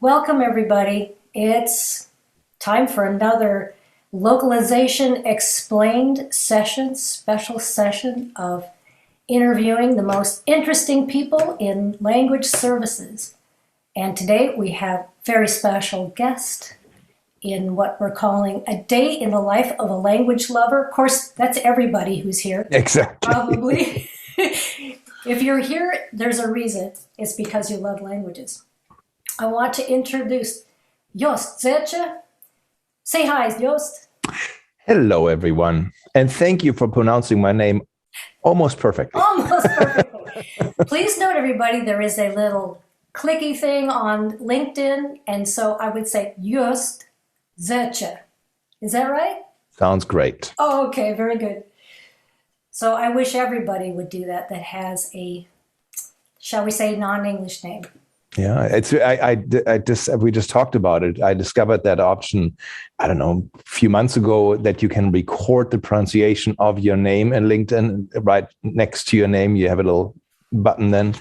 Welcome, everybody. It's time for another Localization Explained session, special session of interviewing the most interesting people in language services. And today we have a very special guest in what we're calling a day in the life of a language lover. Of course, that's everybody who's here. Exactly. Probably. If you're here, there's a reason. It's because you love languages. I want to introduce Jost Zetzsche. Say hi, Jost. Hello, everyone. And thank you for pronouncing my name almost perfectly. Almost perfectly. Please note, everybody, there is a little clicky thing on LinkedIn. And so I would say Jost Zetzsche. Is that right? Sounds great. Oh, okay. Very good. So I wish everybody would do that has a, shall we say, non-English name. Yeah, we just talked about it. I discovered that option, I don't know, a few months ago, that you can record the pronunciation of your name in LinkedIn. Right next to your name, you have a little button then.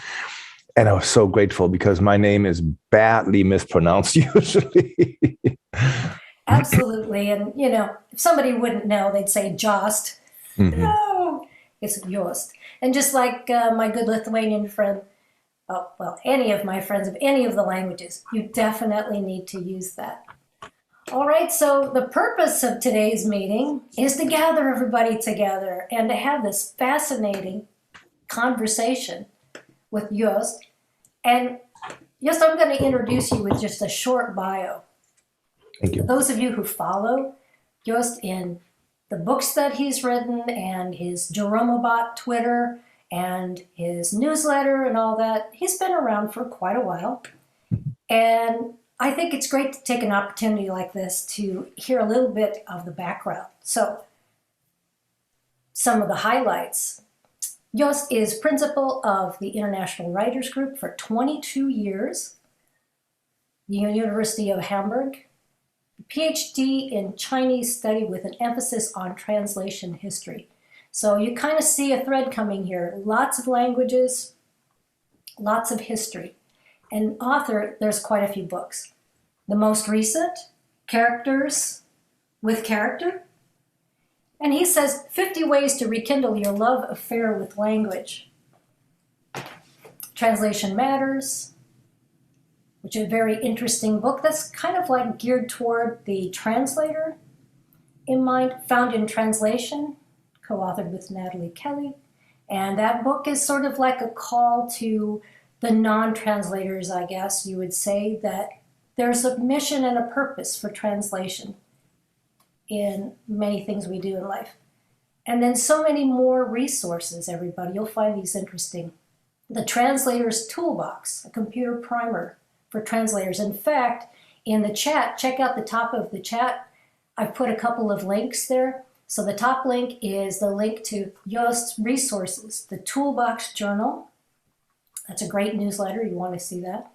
And I was so grateful because my name is badly mispronounced usually. Absolutely. And, if somebody wouldn't know, they'd say Jost. Mm-hmm. No, it's Jost. And just like my good Lithuanian friend, any of my friends of any of the languages, you definitely need to use that. All right, so the purpose of today's meeting is to gather everybody together and to have this fascinating conversation with Jost. And Jost, I'm going to introduce you with just a short bio. Thank you. For those of you who follow Jost in the books that he's written and his Jeromabot Twitter and his newsletter and all that, he's been around for quite a while. And I think it's great to take an opportunity like this to hear a little bit of the background. So, some of the highlights. Jost is principal of the International Writers Group for 22 years, the University of Hamburg, PhD in Chinese study with an emphasis on translation history. So you kind of see a thread coming here. Lots of languages, lots of history. And author, there's quite a few books. The most recent, Characters with Character. And he says 50 ways to rekindle your love affair with language. Translation Matters, which is a very interesting book that's kind of like geared toward the translator in mind, Found in Translation, co-authored with Natalie Kelly. And that book is sort of like a call to the non-translators, I guess you would say, that there's a mission and a purpose for translation in many things we do in life. And then so many more resources, everybody. You'll find these interesting. The Translator's Toolbox, a computer primer for translators. In fact, in the chat, check out the top of the chat. I've put a couple of links there. So the top link is the link to Jost's resources, the Toolbox Journal. That's a great newsletter. You want to see that.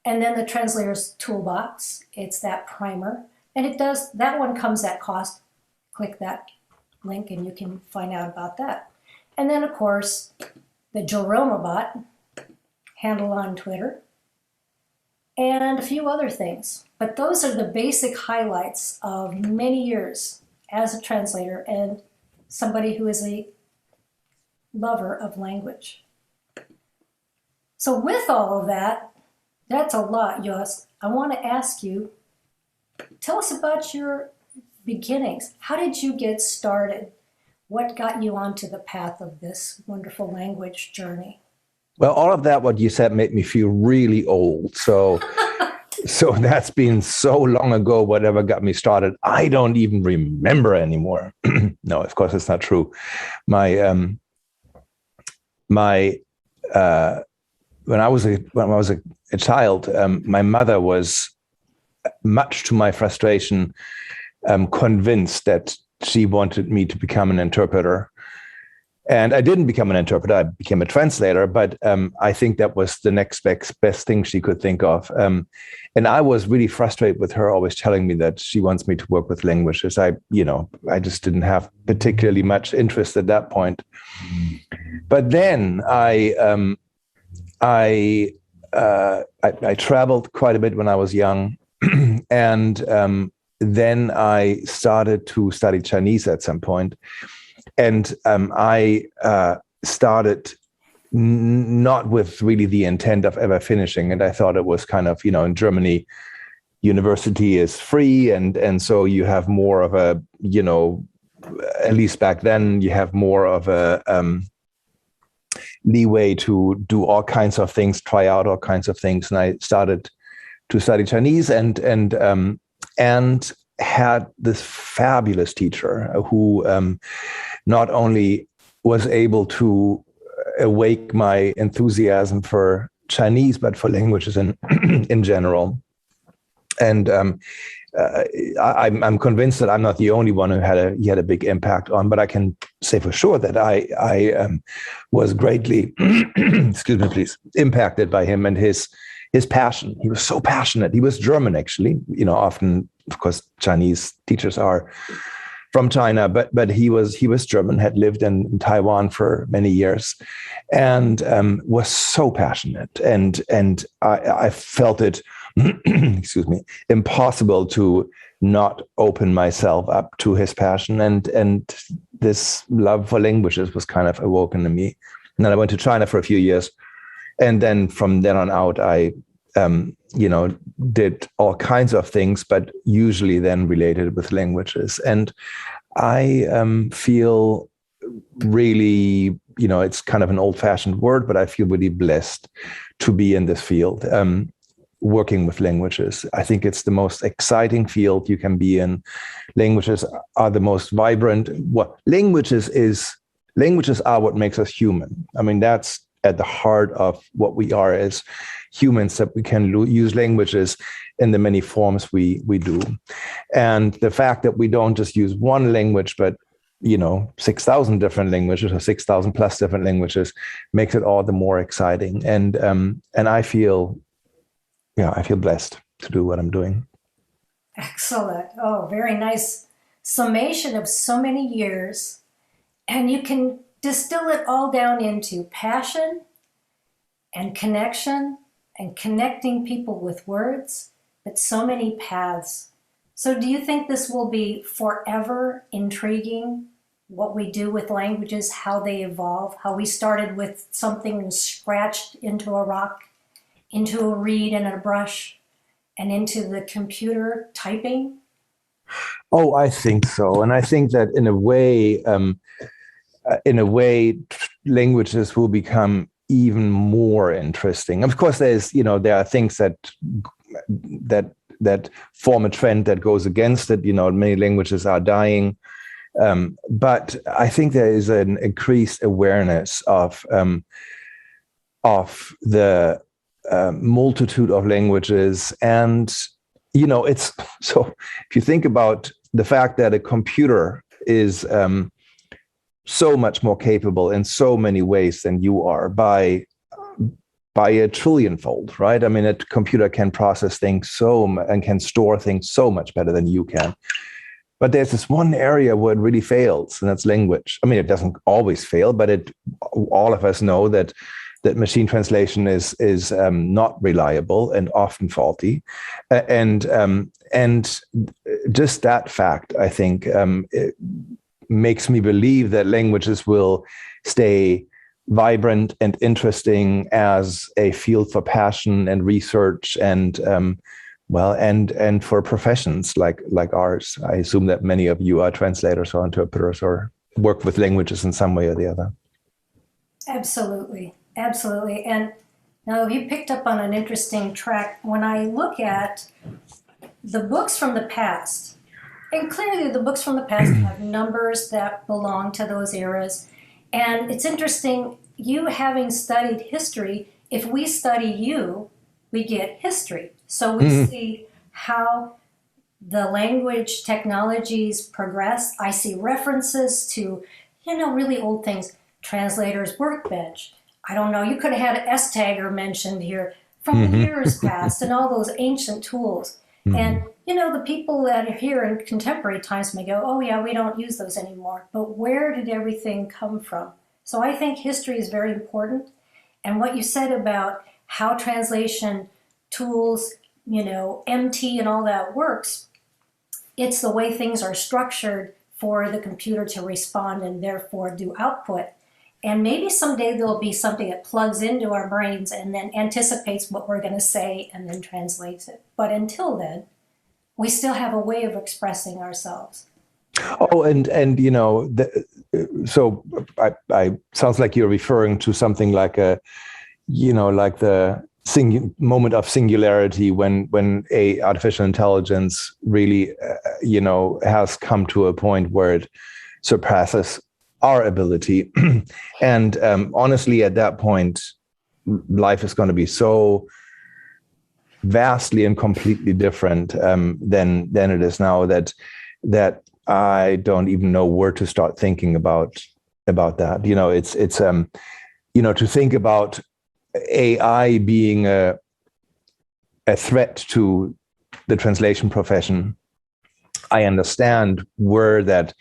And then the Translator's Toolbox. It's that primer. And that one comes at cost. Click that link and you can find out about that. And then, of course, the Jeromabot handle on Twitter and a few other things. But those are the basic highlights of many years as a translator and somebody who is a lover of language. So with all of that, that's a lot, Jost. I want to ask you, tell us about your beginnings. How did you get started? What got you onto the path of this wonderful language journey? Well, all of that, what you said, made me feel really old. So that's been so long ago, whatever got me started. I don't even remember anymore. No, of course, it's not true. When I was a child, my mother was, much to my frustration, convinced that she wanted me to become an interpreter. And I didn't become an interpreter, I became a translator, but I think that was the next best thing she could think of. And I was really frustrated with her always telling me that she wants me to work with languages. I just didn't have particularly much interest at that point. But then I traveled quite a bit when I was young, and then I started to study Chinese at some point. And I started not with really the intent of ever finishing. And I thought it was kind of, in Germany, university is free. And so you have more of a, at least back then, you have more of a leeway to do all kinds of things, try out all kinds of things. And I started to study Chinese and had this fabulous teacher who not only was able to awake my enthusiasm for Chinese, but for languages in general. And I'm convinced that I'm not the only one who he had a big impact on, but I can say for sure that I was greatly, excuse me, please, impacted by him and his passion. He was so passionate. He was German, actually. Often, of course, Chinese teachers are from China, but he was German, had lived in Taiwan for many years, and was so passionate. And I felt it, excuse me, impossible to not open myself up to his passion. And this love for languages was kind of awoken in me. And then I went to China for a few years. And then from then on out, I, did all kinds of things, but usually then related with languages. And I feel really, it's kind of an old-fashioned word, but I feel really blessed to be in this field, working with languages. I think it's the most exciting field you can be in. Languages are the most vibrant. Languages are what makes us human. I mean, that's at the heart of what we are as humans, that we can use languages in the many forms we do. And the fact that we don't just use one language, but 6,000 different languages or 6,000 plus different languages makes it all the more exciting. And I feel blessed to do what I'm doing. Excellent. Oh, very nice summation of so many years. And you can distill it all down into passion and connection and connecting people with words, but so many paths. So do you think this will be forever intriguing, what we do with languages, how they evolve, how we started with something scratched into a rock, into a reed and a brush, and into the computer typing? Oh, I think so. And I think that in a way, languages will become even more interesting. Of course, there are things that form a trend that goes against it. Many languages are dying, but I think there is an increased awareness of the multitude of languages, and it's so. If you think about the fact that a computer is so much more capable in so many ways than you are by a trillionfold, right? I mean, a computer can process things and can store things so much better than you can. But there's this one area where it really fails, and that's language. I mean, it doesn't always fail, but all of us know that machine translation is not reliable and often faulty, and just that fact, I think, it makes me believe that languages will stay vibrant and interesting as a field for passion and research and for professions like ours. I assume that many of you are translators or interpreters or work with languages in some way or the other. Absolutely. Absolutely. And now you picked up on an interesting track. When I look at the books from the past, and clearly the books from the past have numbers that belong to those eras. And it's interesting, you having studied history, if we study you, we get history. So we see how the language technologies progress. I see references to, really old things. translators workbench. I don't know, you could have had S-tagger mentioned here from the years past and all those ancient tools. And, you know, the people that are here in contemporary times may go, oh yeah, we don't use those anymore. But where did everything come from? So I think history is very important. And what you said about how translation tools, you know, MT and all that works, it's the way things are structured for the computer to respond and therefore do output. And maybe someday there'll be something that plugs into our brains and then anticipates what we're going to say and then translates it. But until then, we still have a way of expressing ourselves. Oh, and you know, so I sounds like you're referring to something like a, you know, like the moment of singularity when a artificial intelligence really, you know, has come to a point where it surpasses our ability. And honestly, at that point, life is going to be so vastly and completely different than it is now that I don't even know where to start thinking about that. You know, it's you know, to think about AI being a threat to the translation profession. I understand where that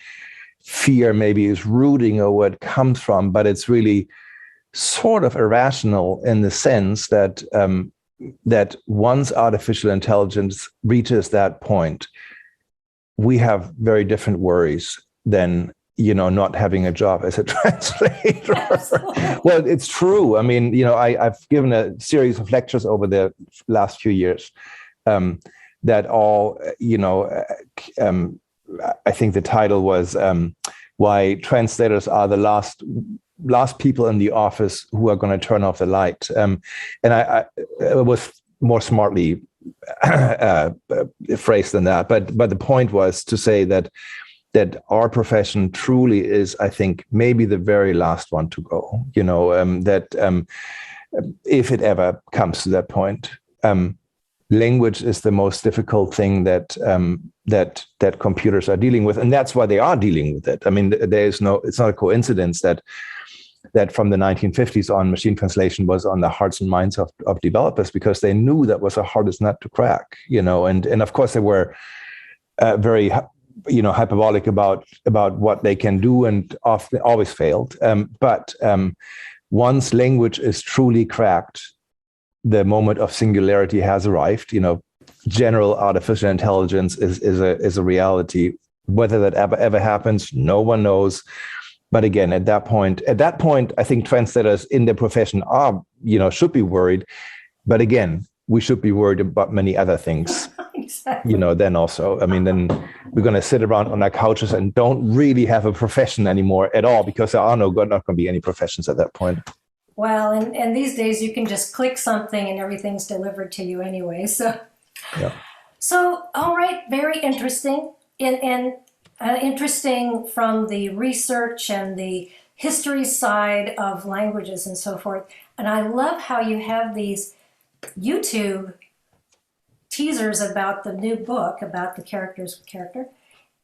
fear maybe is rooting or where it comes from, but it's really sort of irrational in the sense that that once artificial intelligence reaches that point, we have very different worries than, you know, not having a job as a translator. Well, it's true. I mean, you know, I've given a series of lectures over the last few years that all, you know, I think the title was why translators are the last people in the office who are going to turn off the light. And I it was more smartly phrased than that. But the point was to say that our profession truly is, I think, maybe the very last one to go. You know, that if it ever comes to that point, language is the most difficult thing that computers are dealing with, and that's why they are dealing with it. I mean, it's not a coincidence that from the 1950s on, machine translation was on the hearts and minds of developers, because they knew that was the hardest nut to crack. You know, and of course they were very, you know, hyperbolic about what they can do, and often always failed. But once language is truly cracked, the moment of singularity has arrived. You know, general artificial intelligence is a reality. Whether that ever happens, no one knows. But again, at that point, I think translators in their profession are, you know, should be worried. But again, we should be worried about many other things. Exactly. You know, then also, I mean, then we're going to sit around on our couches and don't really have a profession anymore at all, because there are not going to be any professions at that point. Well, and these days you can just click something and everything's delivered to you anyway. So, yeah. So all right, very interesting. And interesting from the research and the history side of languages and so forth. And I love how you have these YouTube teasers about the new book, about the character.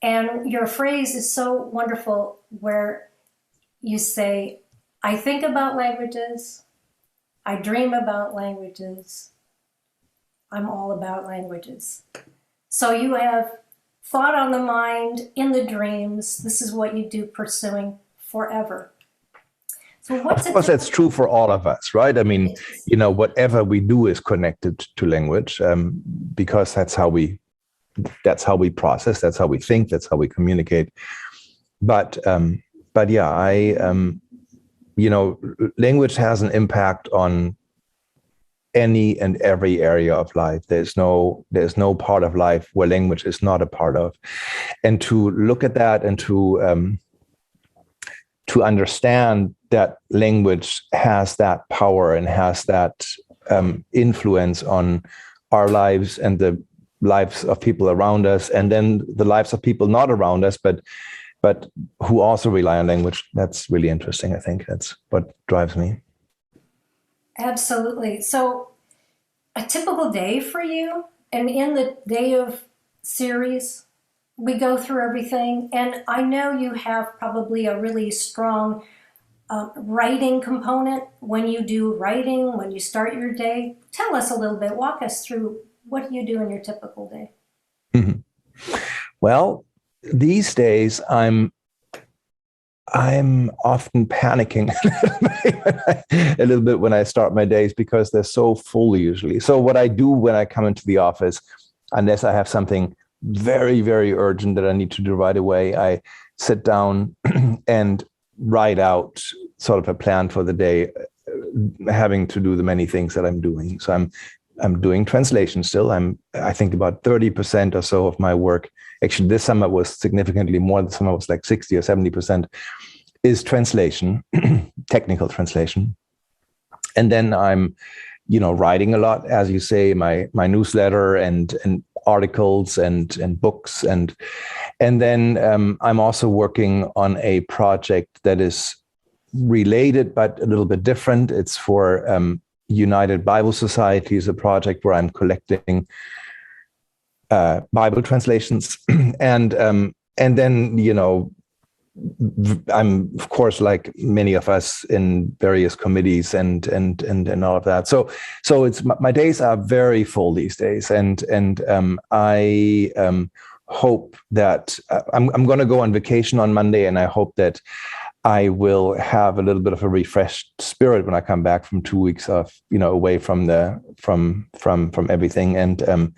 And your phrase is so wonderful where you say, I think about languages, I dream about languages, I'm all about languages. So you have thought on the mind, in the dreams, this is what you do pursuing forever. So of course, that's true for all of us, right? I mean, you know, whatever we do is connected to language, because that's how we process, that's how we think, that's how we communicate. But yeah, you know, language has an impact on any and every area of life. There's no part of life where language is not a part of. And to look at that and to understand that language has that power and has that influence on our lives and the lives of people around us, and then the lives of people not around us, but who also rely on language. That's really interesting. I think that's what drives me. Absolutely. So a typical day for you, and in the Day of series, we go through everything. And I know you have probably a really strong writing component when you do writing, when you start your day? Tell us a little bit. Walk us through what you do in your typical day. Mhm. Well, these days I'm often panicking a little bit when I start my days because they're so full usually. So what I do when I come into the office, unless I have something very, very urgent that I need to do right away, I sit down and write out sort of a plan for the day, having to do the many things that I'm doing. So I'm doing translation still. I think about 30% or so of my work. Actually, this summer was significantly more. This summer was like 60 or 70% is translation, technical translation. And then I'm, writing a lot, as you say, my newsletter and articles and books. And then I'm also working on a project that is related, but a little bit different. It's for United Bible Society, is a project where I'm collecting Bible translations, and then I'm of course, like many of us, in various committees and all of that. So it's my days are very full these days, and I hope that I'm going to go on vacation on Monday, and I hope that I will have a little bit of a refreshed spirit when I come back from 2 weeks of, away from everything. And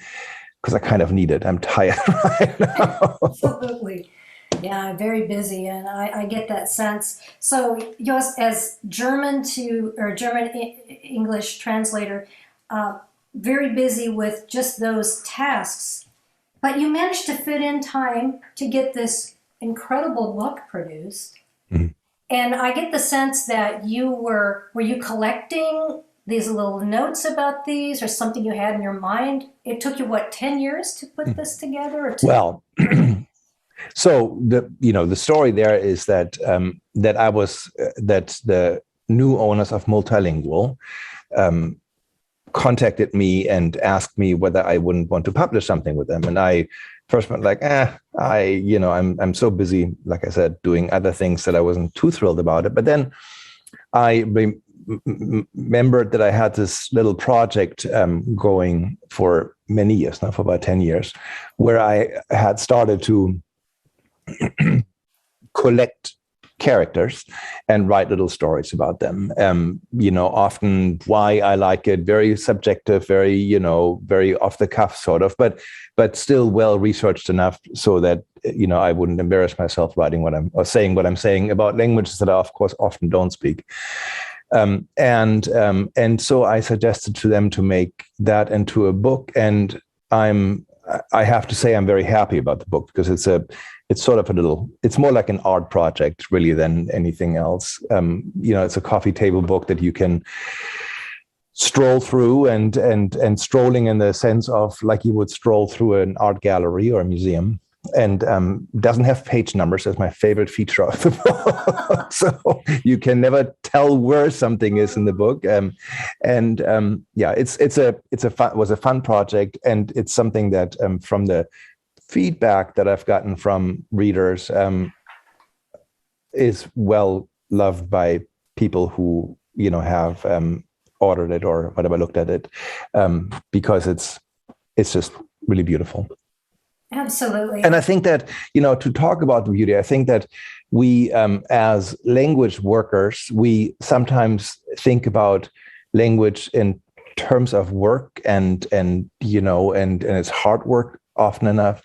because I kind of need it. I'm tired right now. Absolutely. Yeah, I'm very busy, and I get that sense. So, Jost, as German English translator, very busy with just those tasks, but you managed to fit in time to get this incredible book produced. Mm-hmm. And I get the sense that were you collecting these little notes about these, or something you had in your mind? It took you, 10 years to put this together? Well, so the story there is that that the new owners of Multilingual contacted me and asked me whether I wouldn't want to publish something with them. And I first went like, I'm so busy, like I said, doing other things that I wasn't too thrilled about it. But then I remembered that I had this little project going for many years now, for about 10 years, where I had started to collect characters and write little stories about them. Often why I like it, very subjective, very, very off the cuff sort of, but still well researched enough so that, I wouldn't embarrass myself saying what I'm saying about languages that I, of course, often don't speak. And so I suggested to them to make that into a book. And I have to say I'm very happy about the book, because it's sort of it's more like an art project really than anything else. It's a coffee table book that you can stroll through and strolling in the sense of like you would stroll through an art gallery or a museum, and doesn't have page numbers. That's my favorite feature of the book. So you can never tell where something is in the book. It was a fun project, and it's something that from the feedback that I've gotten from readers is well loved by people who have ordered it or whatever, looked at it, because it's just really beautiful. Absolutely. And I think that, to talk about the beauty, I think that we, as language workers, we sometimes think about language in terms of work and it's hard work often enough.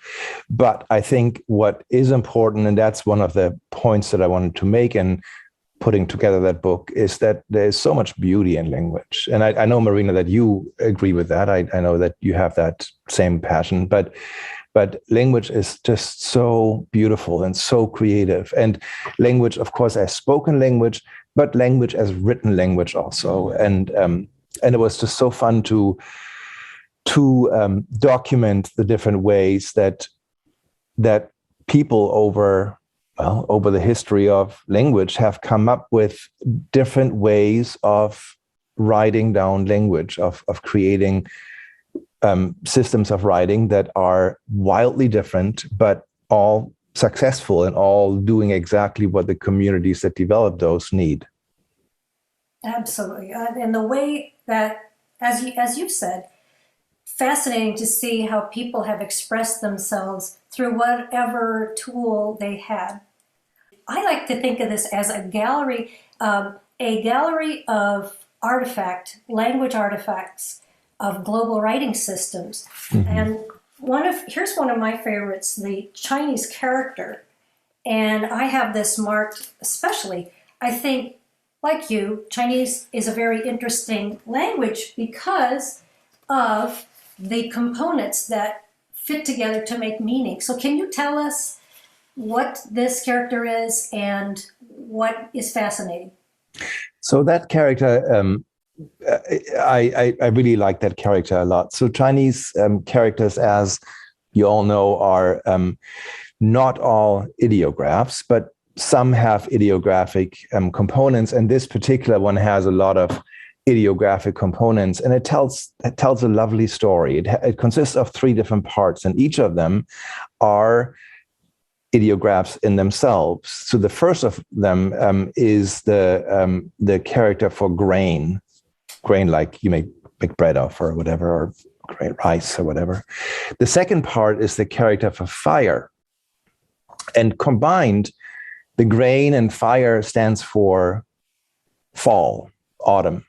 But I think what is important, and that's one of the points that I wanted to make in putting together that book, is that there's so much beauty in language. And I know, Marina, that you agree with that. I know that you have that same passion, but language is just so beautiful and so creative. And language, of course, as spoken language, but language as written language also. And it was just so fun to document the different ways that people over the history of language have come up with different ways of writing down language, of creating systems of writing that are wildly different, but all successful and all doing exactly what the communities that develop those need. Absolutely. And the way that, as you've said, fascinating to see how people have expressed themselves through whatever tool they had. I like to think of this as a gallery of language artifacts of global writing systems. Mm-hmm. And here's one of my favorites, the Chinese character. And I have this marked especially. I think, like you, Chinese is a very interesting language because of the components that fit together to make meaning. So can you tell us what this character is and what is fascinating? So that character, I really like that character a lot. So Chinese characters, as you all know, are not all ideographs, but some have ideographic components, and this particular one has a lot of ideographic components, and it tells a lovely story. It consists of 3 different parts, and each of them are ideographs in themselves. So the first of them is the character for grain, like you make bread of or whatever, or grain rice or whatever. The second part is the character for fire, and combined, the grain and fire stands for fall, autumn,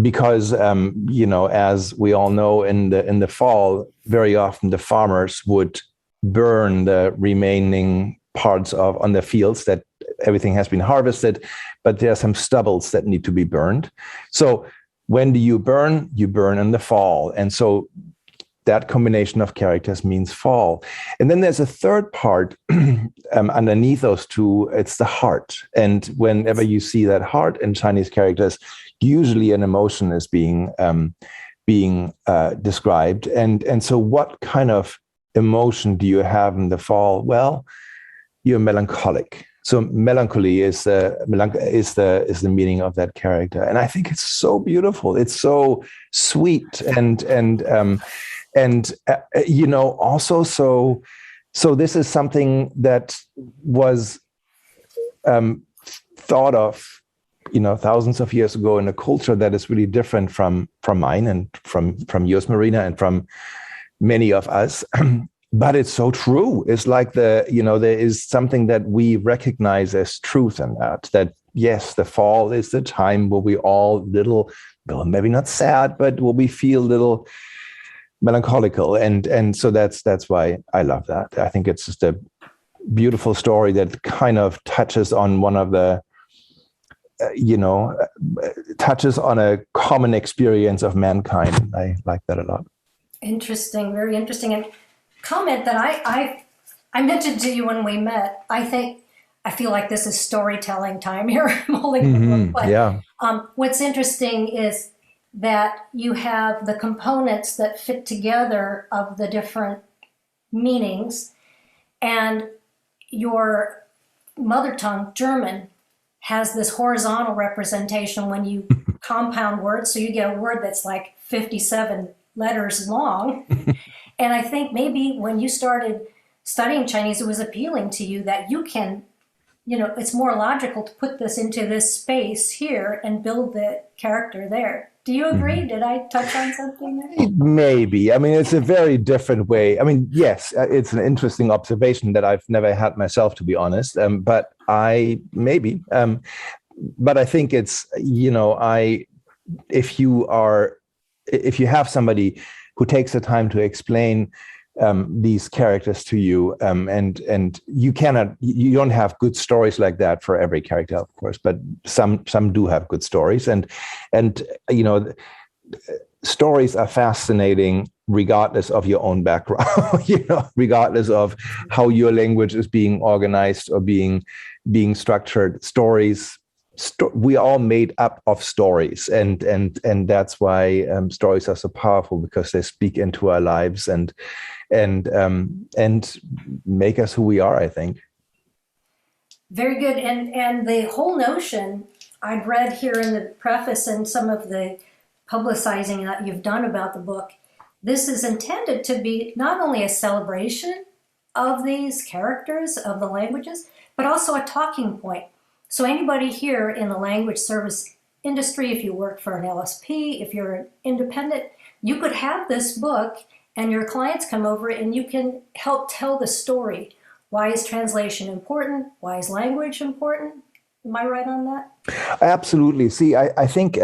because as we all know, in the fall, very often the farmers would burn the remaining parts on the fields that everything has been harvested, but there are some stubbles that need to be burned. So when do you burn? You burn in the fall, and so that combination of characters means fall. And then there's a third part underneath those 2. It's the heart. And whenever you see that heart in Chinese characters, usually an emotion is being described. And so what kind of emotion do you have in the fall? Well, you're melancholic. So melancholy is the meaning of that character. And I think it's so beautiful. It's so sweet and also so this is something that was thought of thousands of years ago in a culture that is really different from mine and from yours, Marina, and from many of us. But it's so true. It's like there is something that we recognize as truth in that yes, the fall is the time where we all well, maybe not sad, but where we feel little melancholical, and so that's why I love that. I think it's just a beautiful story that kind of touches on one of the touches on a common experience of mankind. I like that a lot. Interesting, very interesting. And comment that I mentioned to you when we met. I feel like this is storytelling time here. I'm holding the book, but yeah. What's interesting is that you have the components that fit together of the different meanings, and your mother tongue, German, has this horizontal representation when you compound words, so you get a word that's like 57 letters long. And I think maybe when you started studying Chinese, it was appealing to you that you can, it's more logical to put this into this space here and build the character there. Do you agree? Did I touch on something there? Maybe. I mean, it's a very different way. I mean, yes, it's an interesting observation that I've never had myself, to be honest. But I think it's, if you have somebody who takes the time to explain these characters to you, and you don't have good stories like that for every character, of course, but some do have good stories, and stories are fascinating regardless of your own background, regardless of how your language is being organized or being structured. Stories, we are all made up of stories, and that's why stories are so powerful, because they speak into our lives and make us who we are, I think. Very good. And the whole notion, I've read here in the preface and some of the publicizing that you've done about the book, this is intended to be not only a celebration of these characters, of the languages, but also a talking point. So anybody here in the language service industry, if you work for an LSP, if you're an independent, you could have this book and your clients come over and you can help tell the story. Why is translation important? Why is language important? Am I right on that? Absolutely. See, I think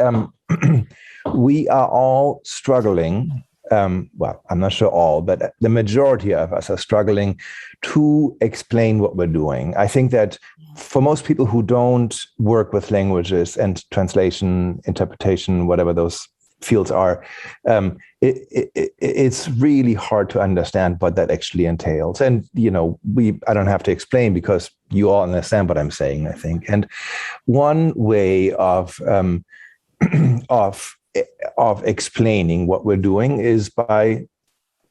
we are all struggling. Well, I'm not sure all, but the majority of us are struggling to explain what we're doing. I think that for most people who don't work with languages and translation, interpretation, whatever those fields are, it's really hard to understand what that actually entails. And, I don't have to explain because you all understand what I'm saying, I think. And one way of explaining what we're doing is by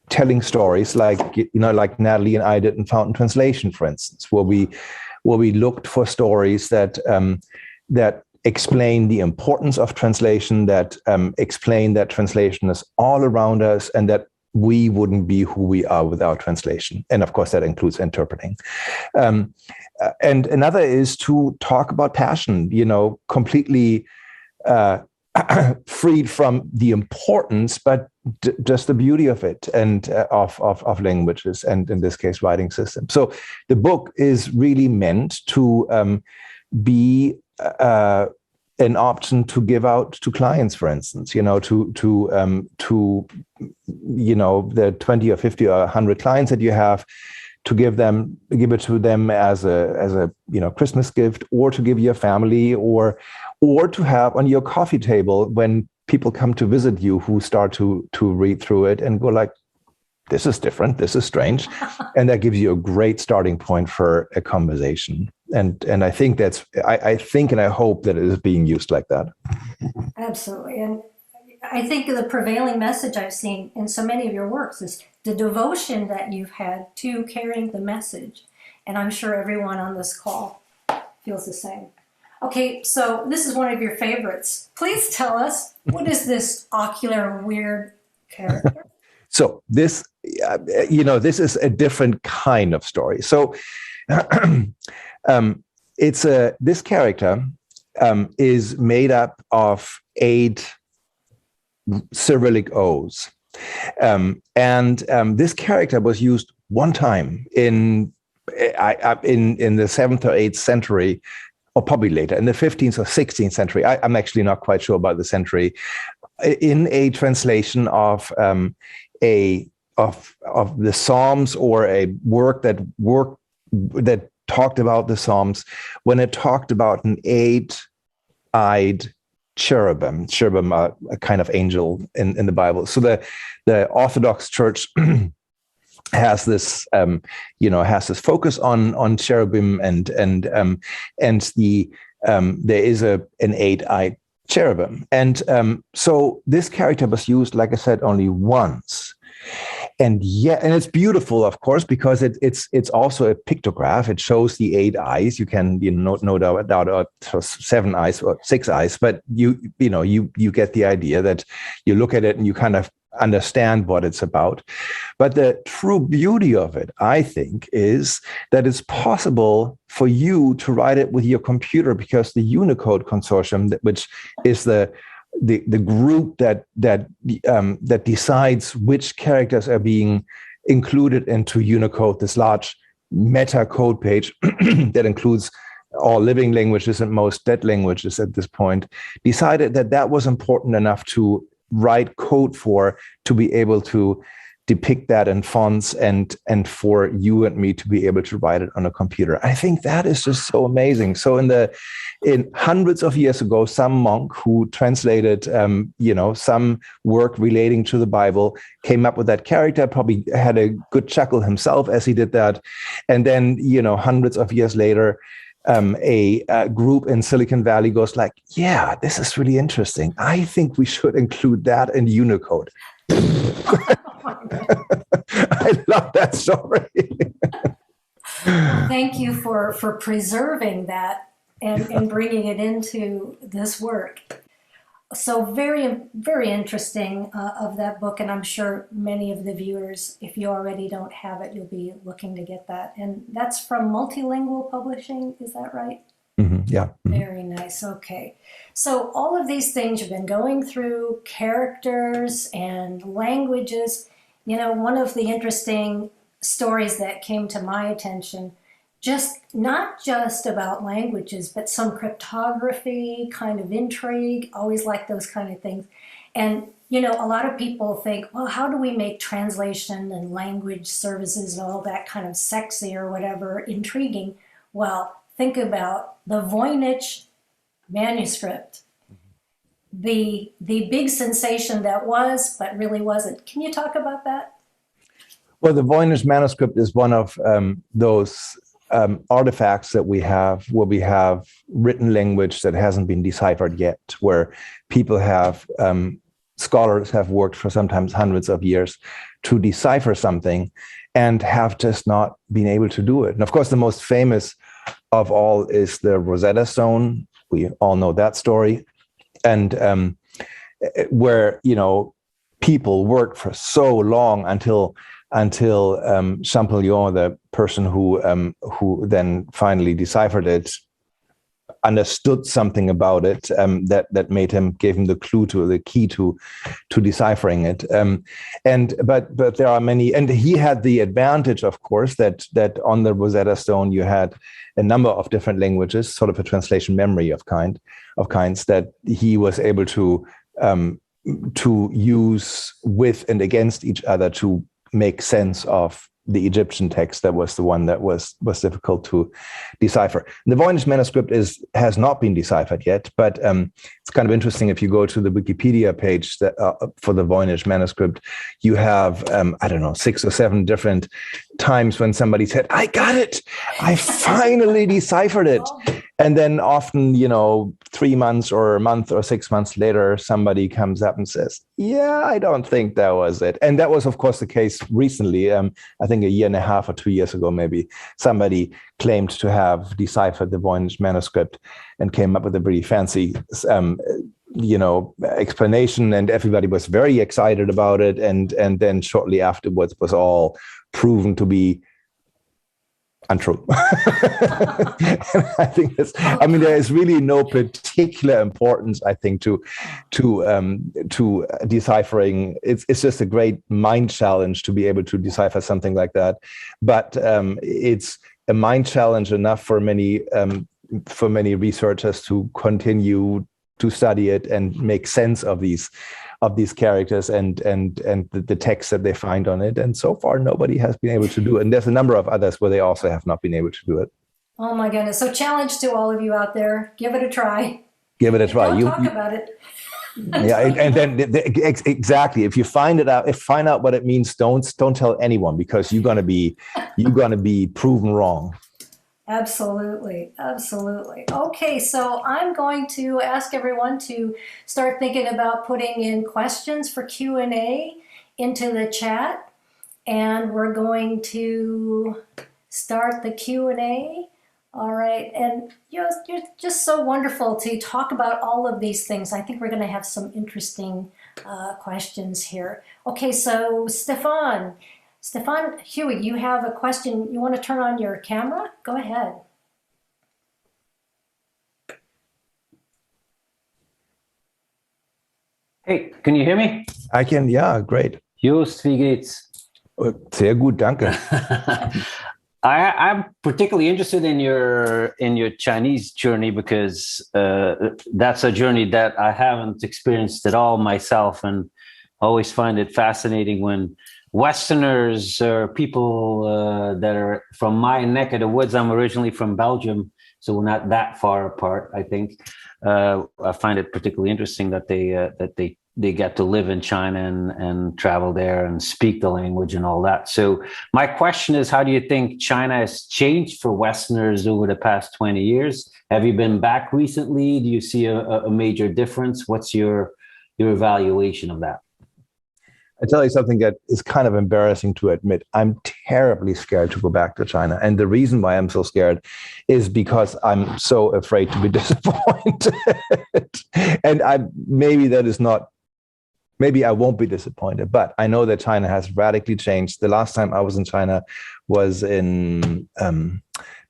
telling stories like Natalie and I did in Fountain Translation, for instance, where we looked for stories that explain the importance of translation, that explain that translation is all around us and that we wouldn't be who we are without translation. And of course, that includes interpreting. And another is to talk about passion, completely freed from the importance, but just the beauty of it and of languages, and in this case, writing systems. So the book is really meant to be an option to give out to clients, for instance, to the 20 or 50 or 100 clients that you have, to give it to them as a Christmas gift, or to give your family, or to have on your coffee table when people come to visit you who start to read through it and go like, this is different, this is strange. And that gives you a great starting point for a conversation. And I think I think and I hope that it is being used like that. Absolutely. And I think the prevailing message I've seen in so many of your works is the devotion that you've had to carrying the message. And I'm sure everyone on this call feels the same. Okay, so this is one of your favorites. Please tell us, what is this ocular weird character? So this, this is a different kind of story. So this character is made up of 8 Cyrillic O's. And this character was used one time in the 7th or 8th century, or probably later, in the 15th or 16th century. I'm actually not quite sure about the century, in a translation of the Psalms, or a work that talked about the Psalms, when it talked about an 8-eyed cherubim. Cherubim are a kind of angel in the Bible. So the Orthodox Church has this focus on cherubim, and there is an 8-eyed cherubim. And so this character was used, like I said, only once. And it's beautiful, of course, because it's also a pictograph. It shows the 8 eyes. You can no doubt 7 eyes or 6 eyes, but you get the idea that you look at it and you kind of understand what it's about. But the true beauty of it, I think, is that it's possible for you to write it with your computer, because the Unicode consortium, which is the group that decides which characters are being included into Unicode, this large meta code page that includes all living languages and most dead languages at this point, decided that was important enough to write code for, to be able to depict that in fonts, and for you and me to be able to write it on a computer. I think that is just so amazing. So in hundreds of years ago, some monk who translated some work relating to the Bible came up with that character, probably had a good chuckle himself as he did that. And then, hundreds of years later, a group in Silicon Valley goes like, yeah, this is really interesting. I think we should include that in Unicode. I love that story. Well, thank you for preserving that and bringing it into this work. So very, very interesting of that book, and I'm sure many of the viewers, if you already don't have it, you'll be looking to get that. And that's from Multilingual Publishing, is that right? Yeah. Very nice. Okay. So all of these things you've been going through, characters and languages. One of the interesting stories that came to my attention, just not just about languages, but some cryptography, kind of intrigue, always like those kind of things. And a lot of people think, well, how do we make translation and language services and all that kind of sexy or whatever, intriguing? Well, think about the Voynich Manuscript, the big sensation that was, but really wasn't. Can you talk about that? Well, the Voynich Manuscript is one of those artifacts that we have, where we have written language that hasn't been deciphered yet, where people have, scholars have worked for sometimes hundreds of years to decipher something and have just not been able to do it. And of course, the most famous of all is the Rosetta Stone. We all know that story. And where, people worked for so long until Champollion, the person who then finally deciphered it, understood something about it that made him, gave him the key to deciphering it. But there are many, and he had the advantage, of course, that on the Rosetta Stone you had a number of different languages, sort of a translation memory of kinds that he was able to use with and against each other to make sense of the Egyptian text. That was the one that was difficult to decipher. The Voynich Manuscript has not been deciphered yet, but it's kind of interesting. If you go to the Wikipedia page for the Voynich Manuscript, you have 6 or 7 different times when somebody said, "I got it! I finally deciphered it." And then often, 3 months or a month or 6 months later, somebody comes up and says, "Yeah, I don't think that was it." And that was, of course, the case recently. I think a year and a half or 2 years ago, maybe, somebody claimed to have deciphered the Voynich Manuscript and came up with a pretty fancy, explanation, and everybody was very excited about it. And then shortly afterwards was all proven to be untrue. I think there is really no particular importance, I think, to deciphering. It's just a great mind challenge to be able to decipher something like that. But it's a mind challenge enough for many researchers to continue to study it and make sense of these characters and the text that they find on it. And so far, nobody has been able to do it. And there's a number of others where they also have not been able to do it. Oh my goodness. So challenge to all of you out there, give it a try. Give it a try. Don't talk about it. Yeah, and then exactly. If you find out what it means, don't tell anyone, because you're gonna be proven wrong. Absolutely. Okay, so I'm going to ask everyone to start thinking about putting in questions for Q&A into the chat, and we're going to start the Q&A. All right, and you're just so wonderful to talk about all of these things. I think we're going to have some interesting questions here. Okay, so Stefan, Huey, you have a question. You want to turn on your camera? Go ahead. Hey, can you hear me? I can, yeah, great. Jost, wie geht's? Sehr gut, danke. I'm particularly interested in your Chinese journey, because that's a journey that I haven't experienced at all myself, and always find it fascinating when Westerners or people that are from my neck of the woods. I'm originally from Belgium, so we're not that far apart, I think. I find it particularly interesting that they get to live in China and travel there and speak the language and all that. So my question is, how do you think China has changed for Westerners over the past 20 years? Have you been back recently? Do you see a major difference? What's your evaluation of that? I tell you something that is kind of embarrassing to admit. I'm terribly scared to go back to China. And the reason why I'm so scared is because I'm so afraid to be disappointed. And maybe I won't be disappointed, but I know that China has radically changed. The last time I was in China was in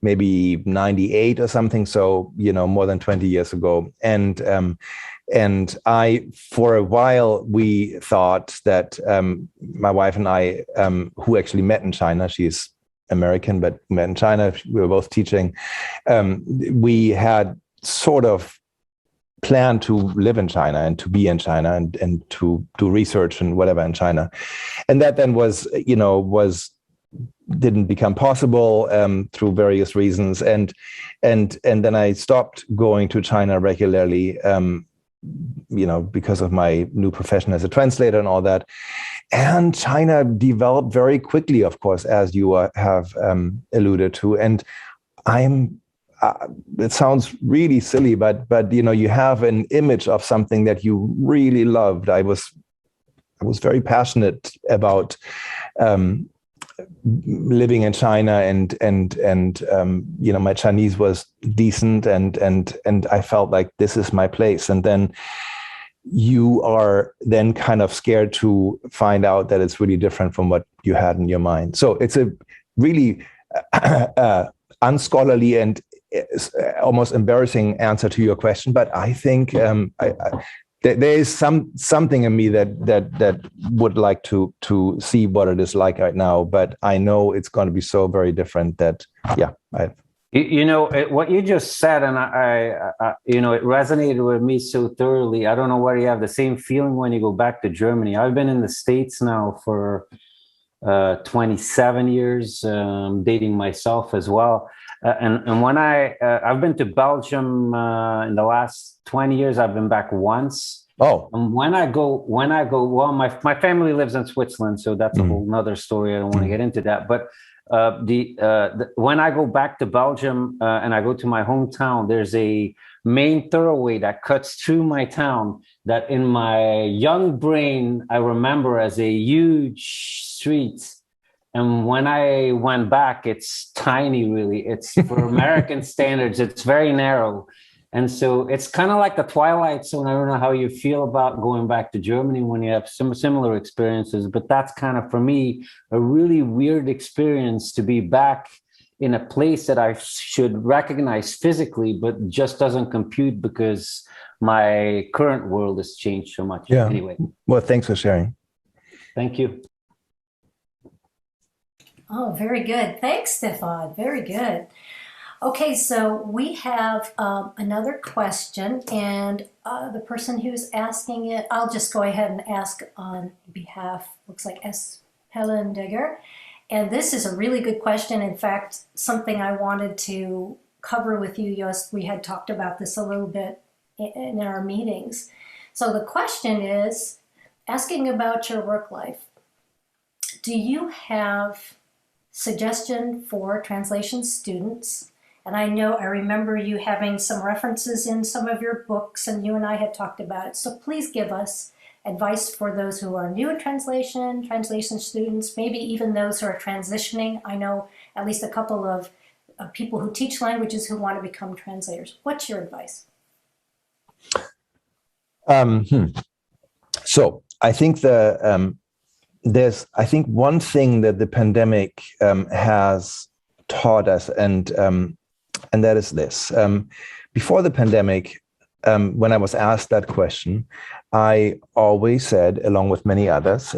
maybe 98 or something. So, more than 20 years ago. And for a while, we thought that my wife and I, who actually met in China, she's American, but met in China, we were both teaching, we had sort of planned to live in China and to be in China and to do research and whatever in China. And that then didn't become possible through various reasons. And then I stopped going to China regularly, because of my new profession as a translator and all that. And China developed very quickly, of course, as you have alluded to. And it sounds really silly, but you have an image of something that you really loved. I was very passionate about living in China, and my Chinese was decent, and I felt like this is my place. And then you are then kind of scared to find out that it's really different from what you had in your mind. So it's a really unscholarly and almost embarrassing answer to your question, but I think there is something in me that would like to see what it is like right now, but I know it's going to be so very different that what you just said, and I it resonated with me so thoroughly. I don't know whether you have the same feeling when you go back to Germany. I've been in the States now for 27 years, dating myself as well. And when I've been to Belgium in the last 20 years, I've been back once. Oh. And when I go, well, my family lives in Switzerland, so that's a whole nother story. I don't want to get into that. But when I go back to Belgium and I go to my hometown, there's a main thoroughway that cuts through my town that in my young brain, I remember as a huge street. And when I went back, it's tiny, really. It's for American standards, it's very narrow. And so it's kind of like the Twilight Zone. I don't know how you feel about going back to Germany when you have some similar experiences, but that's kind of, for me, a really weird experience to be back in a place that I should recognize physically, but just doesn't compute because my current world has changed so much. Yeah. Anyway. Well, thanks for sharing. Thank you. Oh, very good. Thanks, Stefan. Very good. Okay, so we have another question, and the person who's asking it, I'll just go ahead and ask on behalf, looks like S. Helen Digger. And this is a really good question. In fact, something I wanted to cover with you, Jost. We had talked about this a little bit in our meetings. So the question is, asking about your work life, do you have suggestion for translation students? And I remember you having some references in some of your books, and you and I had talked about it. So please give us advice for those who are new in translation students, maybe even those who are transitioning. I know at least a couple of people who teach languages who want to become translators. What's your advice? So I think there's one thing that the pandemic has taught us, and that is this. Before the pandemic, when I was asked that question, I always said, along with many others,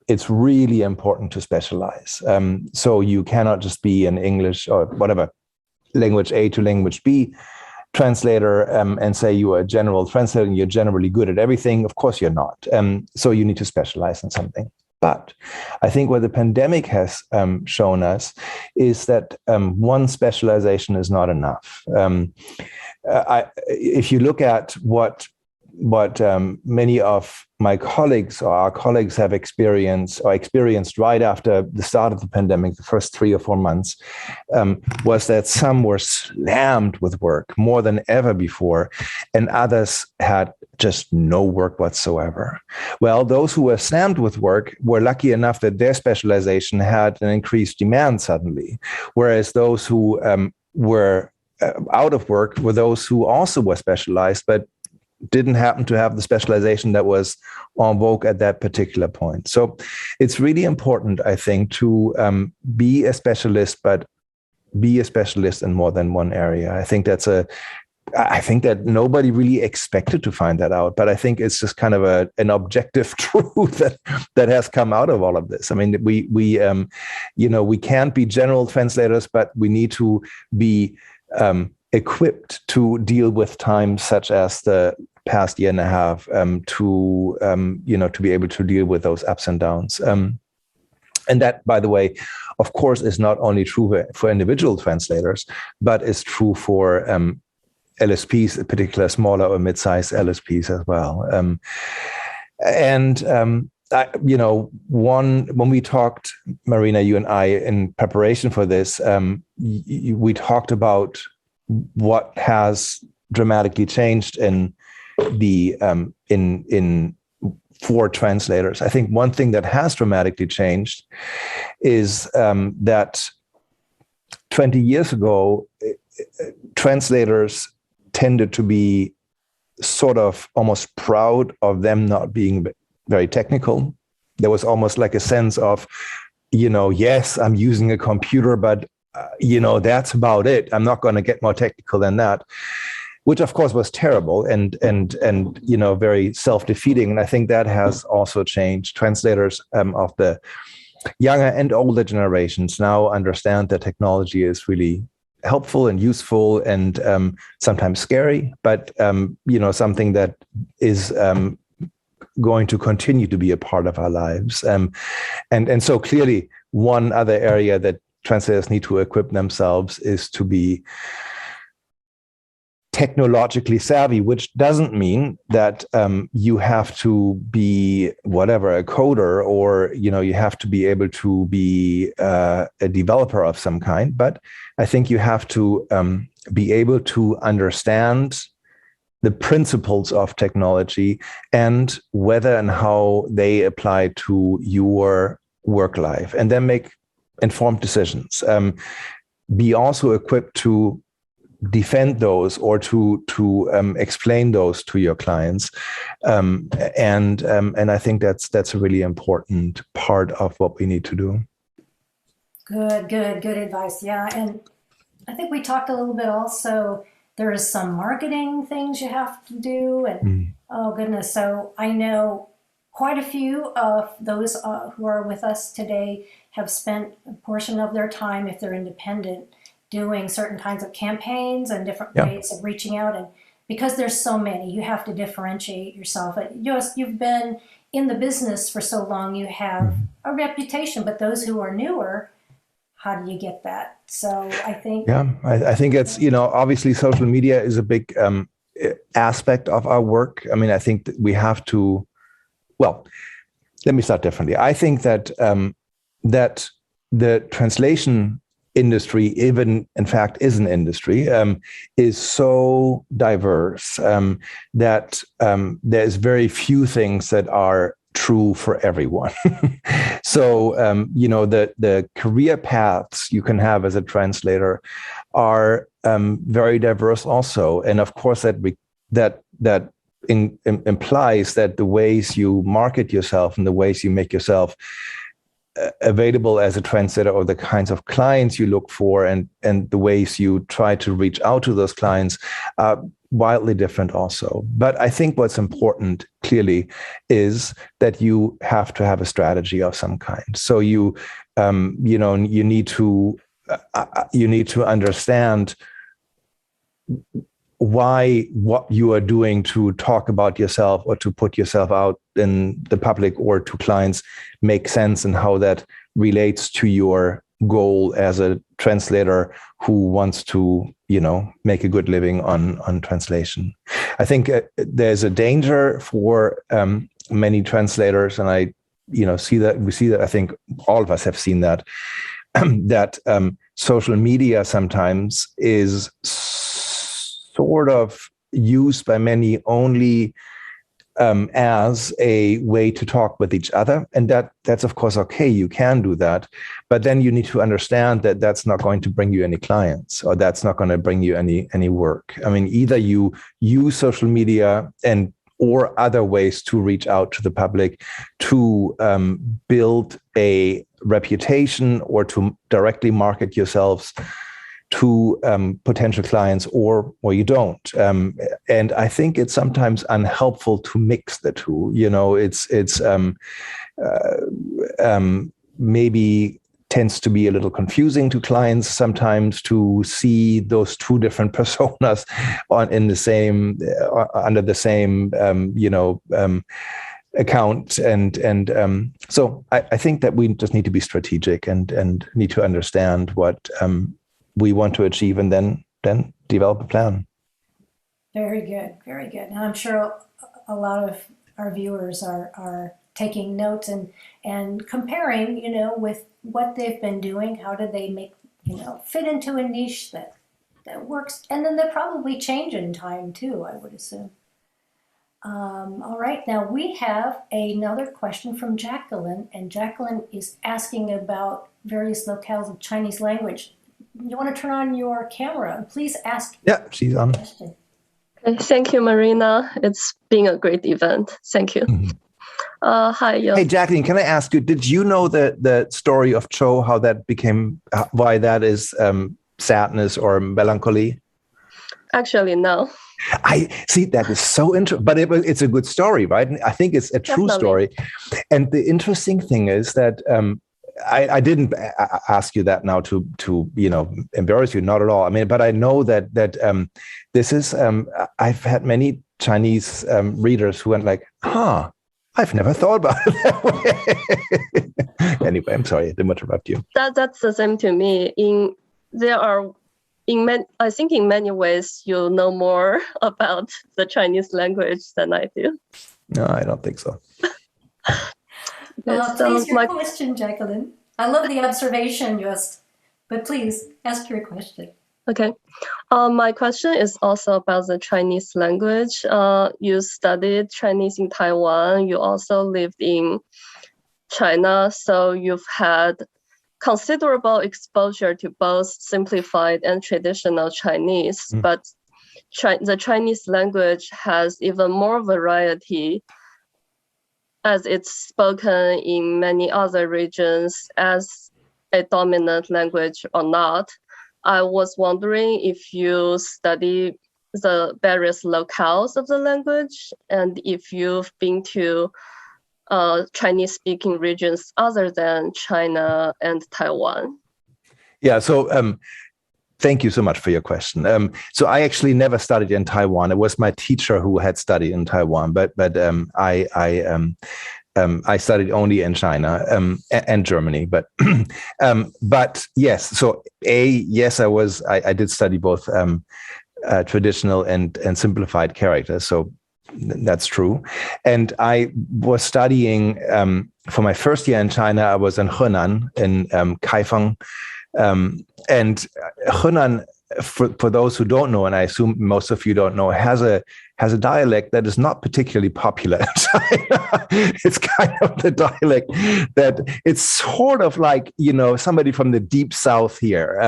it's really important to specialize. So you cannot just be an English or whatever, language A to language B translator and say you are a general translator and you're generally good at everything. Of course you're not. So you need to specialize in something. But I think what the pandemic has shown us is that one specialization is not enough. If you look at what many of my colleagues or our colleagues have experienced right after the start of the pandemic, the first 3 or 4 months, was that some were slammed with work more than ever before, and others had just no work whatsoever. Well, those who were slammed with work were lucky enough that their specialization had an increased demand suddenly, whereas those who were out of work were those who also were specialized, but didn't happen to have the specialization that was en vogue at that particular point. So it's really important, I think, to be a specialist, but be a specialist in more than one area. I think that nobody really expected to find that out, but I think it's just kind of an objective truth that has come out of all of this. I mean, we can't be general translators, but we need to be equipped to deal with times such as the past year and a half, to be able to deal with those ups and downs. And that, by the way, of course, is not only true for individual translators, but is true for LSPs, in particular smaller or mid-sized LSPs as well. When we talked, Marina, you and I, in preparation for this, we talked about what has dramatically changed in the for translators. I think one thing that has dramatically changed is that 20 years ago, translators tended to be sort of almost proud of them not being very technical. There was almost like a sense of, yes, I'm using a computer, but that's about it. I'm not going to get more technical than that, which of course was terrible and very self-defeating. And I think that has also changed. Translators of the younger and older generations now understand that technology is really helpful and useful and sometimes scary, but something that is going to continue to be a part of our lives. And so clearly one other area that translators need to equip themselves is to be technologically savvy, which doesn't mean that you have to be a coder, or you have to be able to be a developer of some kind. But I think you have to be able to understand the principles of technology and whether and how they apply to your work life, and then make informed decisions. Be also equipped to defend those or to explain those to your clients, and I think that's a really important part of what we need to do. Good advice. Yeah, and I think we talked a little bit also. There is some marketing things you have to do, and oh goodness, so I know quite a few of those who are with us today have spent a portion of their time, if they're independent, doing certain kinds of campaigns and different ways of reaching out. And because there's so many, you have to differentiate yourself. You've been in the business for so long, you have a reputation, but those who are newer, how do you get that? So I think... Yeah, I think it's, obviously social media is a big aspect of our work. I mean, I think that we have to, well, let me start differently. I think that that the translation industry, even in fact is an industry, is so diverse that there's very few things that are true for everyone. So, the career paths you can have as a translator are very diverse also. And of course, that implies that the ways you market yourself and the ways you make yourself available as a translator, or the kinds of clients you look for and the ways you try to reach out to those clients are wildly different also. But I think what's important clearly is that you have to have a strategy of some kind. So you need to understand why what you are doing to talk about yourself or to put yourself out in the public or to clients make sense, and how that relates to your goal as a translator who wants to, make a good living on translation. I think there's a danger for many translators, and we see that. I think all of us have seen that, that social media sometimes is sort of used by many only as a way to talk with each other. And that's of course okay, you can do that, but then you need to understand that that's not going to bring you any clients, or that's not going to bring you any work. I mean, either you use social media or other ways to reach out to the public to build a reputation or to directly market yourselves to potential clients, or you don't. And I think it's sometimes unhelpful to mix the two. It's maybe tends to be a little confusing to clients sometimes to see those two different personas in the same under the same account, and so I think that we just need to be strategic and need to understand what we want to achieve, and then develop a plan. Very good, very good. And I'm sure a lot of our viewers are taking notes and comparing, with what they've been doing. How do they make, fit into a niche that works? And then they'll probably change in time too, I would assume. All right, now we have another question from Jacqueline, and Jacqueline is asking about various locales of Chinese language. You want to turn on your camera and please ask. Yeah, she's on. Question. Okay, thank you, Marina. It's been a great event. Thank you. Mm-hmm. Hi, Jost. Hey, Jacqueline, can I ask you, did you know the story of Chou, how that became, why that is sadness or melancholy? Actually, no. I see, that is so interesting, but it's a good story, right? I think it's a true story. And the interesting thing is that I didn't ask you that now to embarrass you, not at all. I mean, but I know that this is I've had many Chinese readers who went like, I've never thought about it that way. Anyway, I'm sorry, I didn't interrupt you. That's the same to me. I think in many ways you know more about the Chinese language than I do. No, I don't think so. Please, your question, Jacqueline. I love the observation, but please ask your question. Okay. My question is also about the Chinese language. You studied Chinese in Taiwan. You also lived in China, so you've had considerable exposure to both simplified and traditional Chinese. But the Chinese language has even more variety, as it's spoken in many other regions as a dominant language or not. I was wondering if you study the various locales of the language, and if you've been to Chinese-speaking regions other than China and Taiwan. Yeah, so thank you so much for your question. So I actually never studied in Taiwan. It was my teacher who had studied in Taiwan, but I studied only in China and Germany. But yes, so yes, I did study both traditional and simplified characters. So that's true. And I was studying for my first year in China. I was in Henan, in Kaifeng. And Henan, for those who don't know, and I assume most of you don't know, has a dialect that is not particularly popular in China. It's kind of the dialect that it's sort of like, somebody from the deep south here,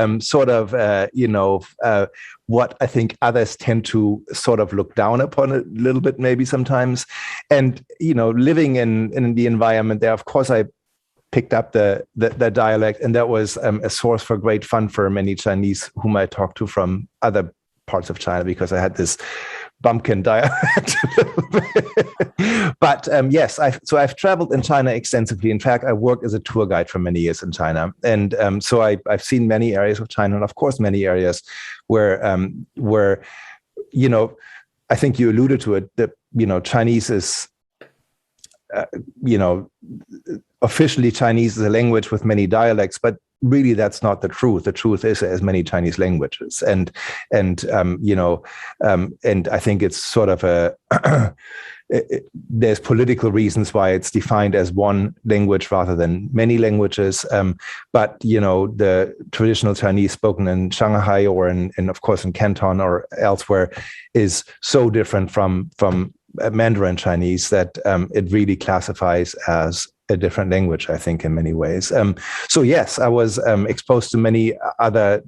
what I think others tend to sort of look down upon a little bit, maybe sometimes. And, living in the environment there, of course, I picked up the dialect, and that was a source for great fun for many Chinese whom I talked to from other parts of China, because I had this bumpkin dialect. But yes, I've traveled in China extensively. In fact, I worked as a tour guide for many years in China, and so I've seen many areas of China, and of course many areas where I think you alluded to it, that Chinese is officially Chinese is a language with many dialects, but really that's not the truth. The truth is as many Chinese languages, and I think it's sort of there's political reasons why it's defined as one language rather than many languages. But the traditional Chinese spoken in Shanghai or in of course in Canton or elsewhere is so different from Mandarin Chinese that it really classifies as a different language, I think, in many ways. So yes, I was exposed to many other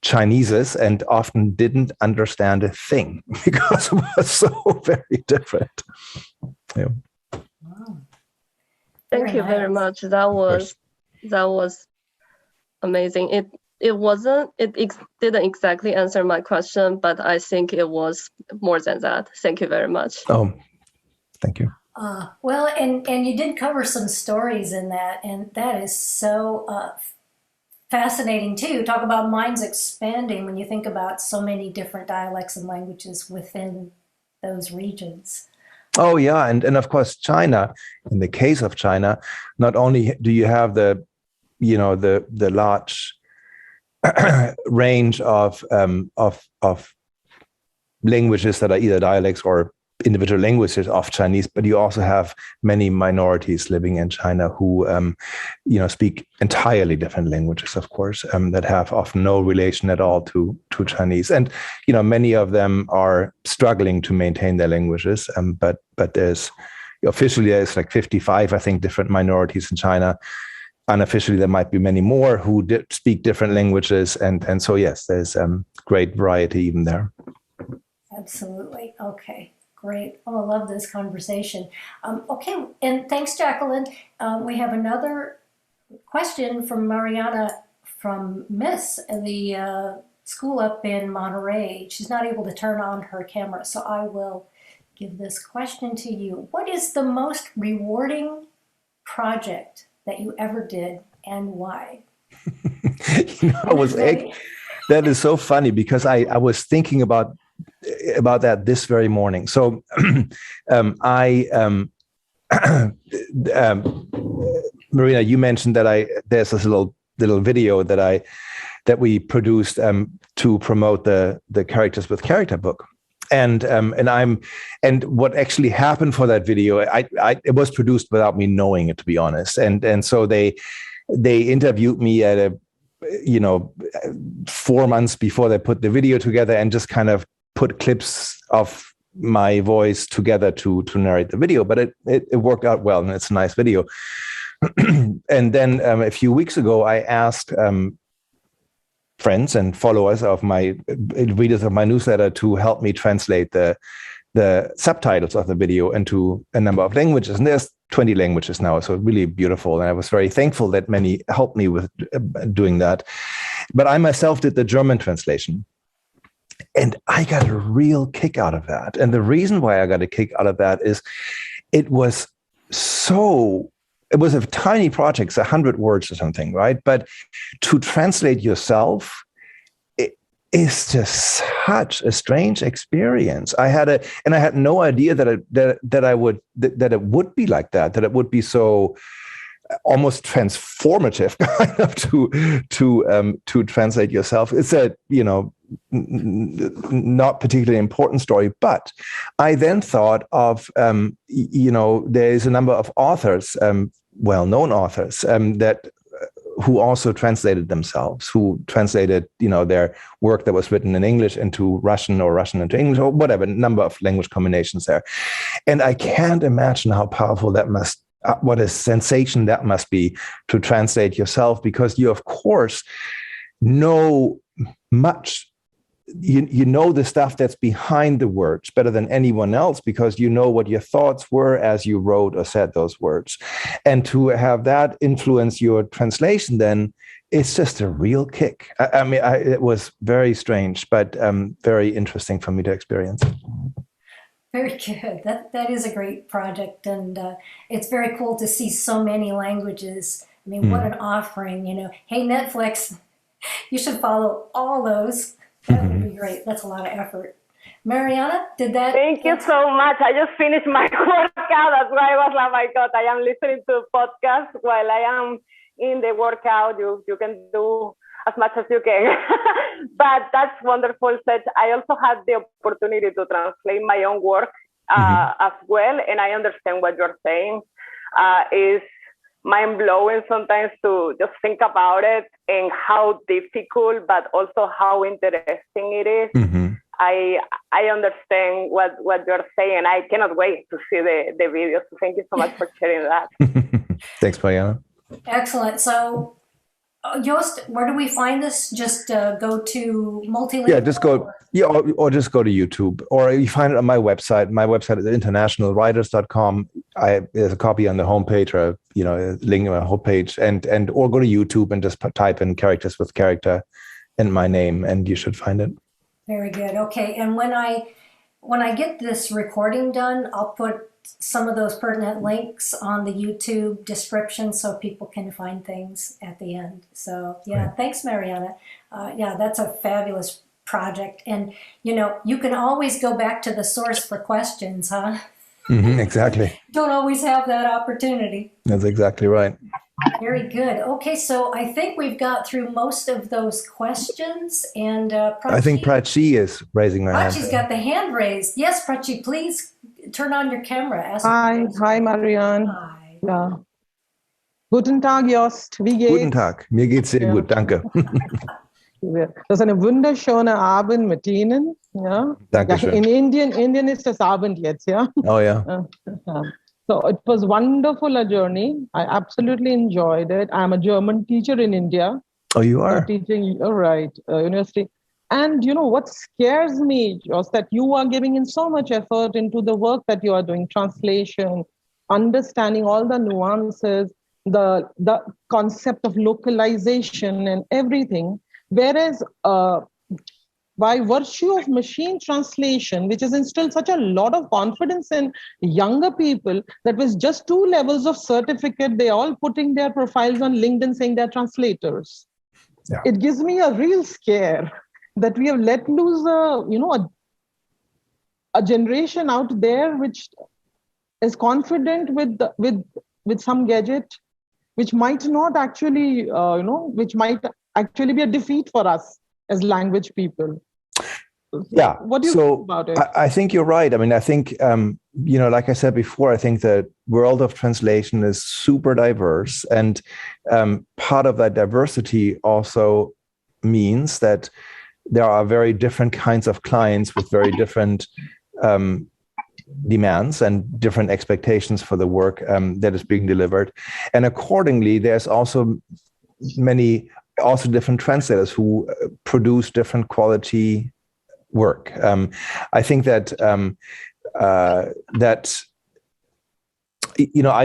Chineses and often didn't understand a thing because it was so very different. Yeah. Wow. Thank you very much. That was amazing. didn't exactly answer my question, but I think it was more than that. Thank you very much. Oh, thank you. Well, and you did cover some stories in that, and that is so fascinating too. Talk about minds expanding when you think about so many different dialects and languages within those regions. Oh yeah, and of course China. In the case of China, not only do you have the large range of languages that are either dialects or individual languages of Chinese, but you also have many minorities living in China who, speak entirely different languages, of course, that have often no relation at all to Chinese. And, many of them are struggling to maintain their languages. But there's like 55, I think, different minorities in China. Unofficially, there might be many more who speak different languages. And so, yes, there's great variety even there. Absolutely. Okay. Great. Oh, I love this conversation. Okay, and thanks, Jacqueline. We have another question from Mariana from Miss, the school up in Monterey. She's not able to turn on her camera, so I will give this question to you. What is the most rewarding project that you ever did, and why? That is so funny, because I was thinking about that this very morning. So Marina, you mentioned that there's this little video that we produced to promote the Characters with Character book. And what actually happened for that video, it was produced without me knowing it, to be honest. And so they interviewed me at 4 months before they put the video together, and just kind of put clips of my voice together to narrate the video. But it worked out well, and it's a nice video. And then a few weeks ago, I asked friends and followers of readers of my newsletter to help me translate the subtitles of the video into a number of languages. And there's 20 languages now, so really beautiful. And I was very thankful that many helped me with doing that. But I myself did the German translation. And I got a real kick out of that. And the reason why I got a kick out of that is it was a tiny project, 100 words or something, right? But to translate yourself, it is just such a strange experience. I had no idea that it would be like that it would be so almost transformative kind of to translate yourself. It's a not particularly important story, but I then thought of there is a number of authors, well-known authors, who also translated themselves, who translated their work that was written in English into Russian, or Russian into English, or whatever number of language combinations there. And I can't imagine how powerful that must. What a sensation that must be to translate yourself, because you, of course, know much. You know the stuff that's behind the words better than anyone else, because you know what your thoughts were as you wrote or said those words. And to have that influence your translation, then it's just a real kick. It was very strange, but very interesting for me to experience. Very good. That is a great project, and it's very cool to see so many languages. I mean, what an offering! Hey, Netflix, you should follow all those. That would be great. That's a lot of effort. Mariana, did that? Thank you so much. I just finished my workout. That's why I was like, oh my God, I am listening to a podcast while I am in the workout. You can do as much as you can. But that's wonderful, Zetzsche. I also had the opportunity to translate my own work as well. And I understand what you're saying. Is mind-blowing sometimes to just think about it, and how difficult, but also how interesting it is. Mm-hmm. I understand what you're saying. I cannot wait to see the video. So thank you so much for sharing that. Thanks, Mariana. Excellent. So Jost, where do we find this? Just go to Multilingual? Yeah, just go. Yeah, or just go to YouTube, or you find it on my website. My website is internationalwriters.com. There's a copy on the homepage, or a link on my homepage, and or go to YouTube and just type in characters with character and my name, and you should find it. Very good. Okay, and when I get this recording done, I'll put some of those pertinent links on the YouTube description so people can find things at the end. So yeah, right. Thanks, Mariana. Yeah, that's a fabulous project. And you can always go back to the source for questions, huh? Mm-hmm, exactly. Don't always have that opportunity. That's exactly right. Very good. Okay, so I think we've got through most of those questions. And I think Prachi is raising her hand. Prachi's got the hand raised. Yes, Prachi, please turn on your camera. Hi, Marianne. Hi. Ja. Guten Tag, Jost. Wie geht's? Guten Tag. Mir geht's sehr gut, danke. Das ist eine wunderschöne Abend mit Ihnen. Ja. Dankeschön. In Indien ist das Abend jetzt, ja. Oh yeah. So it was wonderful a journey. I absolutely enjoyed it. I'm a German teacher in India. Oh, you are? Teaching, right, university. And what scares me is that you are giving in so much effort into the work that you are doing, translation, understanding all the nuances, the concept of localization and everything. Whereas by virtue of machine translation, which has instilled such a lot of confidence in younger people, that was just 2 levels of certificate, they're all putting their profiles on LinkedIn saying they're translators. Yeah. It gives me a real scare that we have let loose a generation out there which is confident with some gadget, which might not actually, which might actually be a defeat for us as language people. Yeah. What do you think about it? I think you're right. I mean, I think, like I said before, I think the world of translation is super diverse. And part of that diversity also means that there are very different kinds of clients with very different demands and different expectations for the work that is being delivered. And accordingly, there's also different translators who produce different quality work. I think that I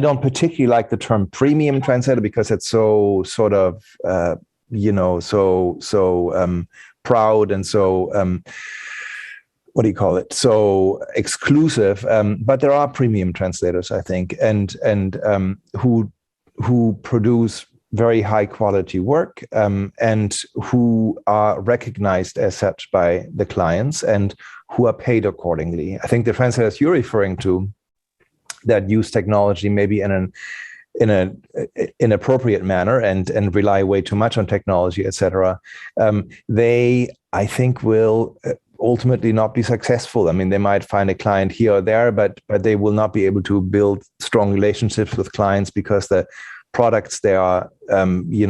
don't particularly like the term premium translator because it's so sort of so proud and so what do you call it? So exclusive. But there are premium translators, I think, and who produce very high quality work and who are recognized as such by the clients and who are paid accordingly. I think the translators you're referring to that use technology maybe in an inappropriate manner and rely way too much on technology, etc. They, I think, will ultimately not be successful. I mean, they might find a client here or there, but they will not be able to build strong relationships with clients because the products they are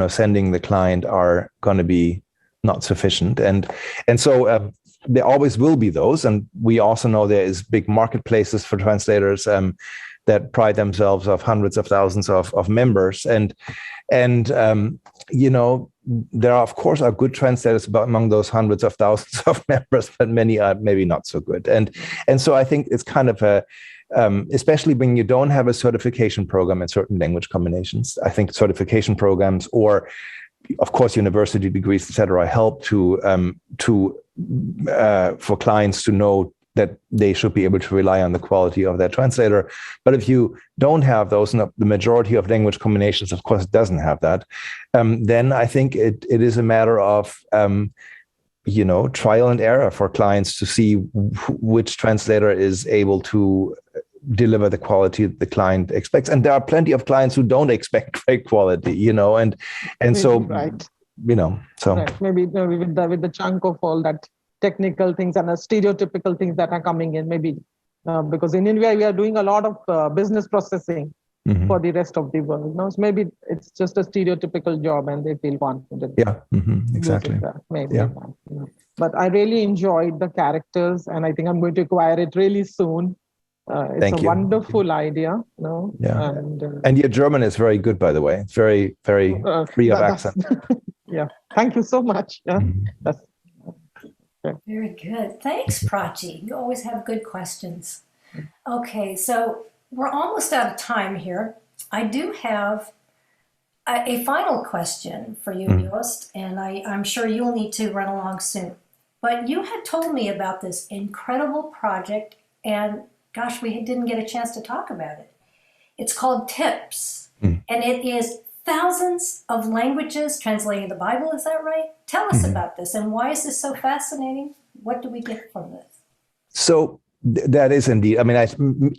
sending the client are going to be not sufficient, and so there always will be those. And we also know there is big marketplaces for translators that pride themselves of hundreds of thousands of members, and there are, of course, are good translators among those hundreds of thousands of members, but many are maybe not so good. And so I think it's kind of a especially when you don't have a certification program in certain language combinations. I think certification programs, or of course university degrees, etc., help for clients to know that they should be able to rely on the quality of their translator. But if you don't have those, and the majority of language combinations, of course, doesn't have that, then I think it is a matter of trial and error for clients to see which translator is able to deliver the quality the client expects. And there are plenty of clients who don't expect great quality, and so, right. So right. Maybe with the chunk of all that technical things and the stereotypical things that are coming in, maybe because in India, we are doing a lot of business processing for the rest of the world. So maybe it's just a stereotypical job and they feel confident. Yeah, exactly. Maybe. Yeah. But I really enjoyed the characters and I think I'm going to acquire it really soon. It's a wonderful idea. Yeah. And your German is very good, by the way. It's very, very free of accent. Yeah. Thank you so much. Yeah. That's, Very good. Thanks, Prachi. You always have good questions. Okay, so we're almost out of time here. I do have a final question for you, Jost, and I'm sure you'll need to run along soon. But you had told me about this incredible project, and gosh, we didn't get a chance to talk about it. It's called TIPS, and it is thousands of languages translating the Bible. Is that right? Tell us about this, and why is this so fascinating? What do we get from this? So that is indeed. I mean,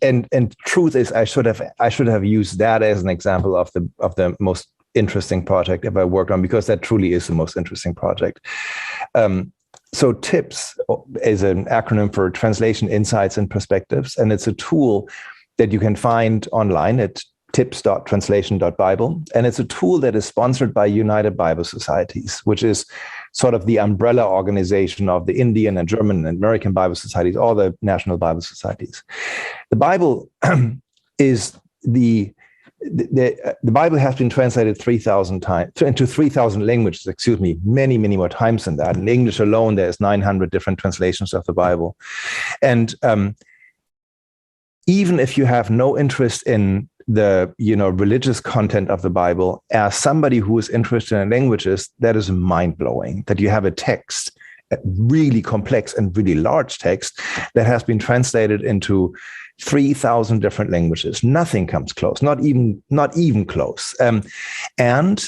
and truth is, I should have used that as an example of the most interesting project ever worked on, because that truly is the most interesting project. So TIPS is an acronym for Translation Insights and Perspectives, and it's a tool that you can find online at tips.translation.bible. And it's a tool that is sponsored by United Bible Societies, which is sort of the umbrella organization of the Indian and German and American Bible Societies, all the national Bible societies. The Bible is the Bible has been translated 3,000 times into 3,000 languages, many, many more times than that. In English alone, there's 900 different translations of the Bible. And even if you have no interest in the religious content of the Bible, as somebody who is interested in languages, that is mind-blowing that you have a text, a really complex and really large text that has been translated into 3,000 different languages. Nothing comes close, not even close. And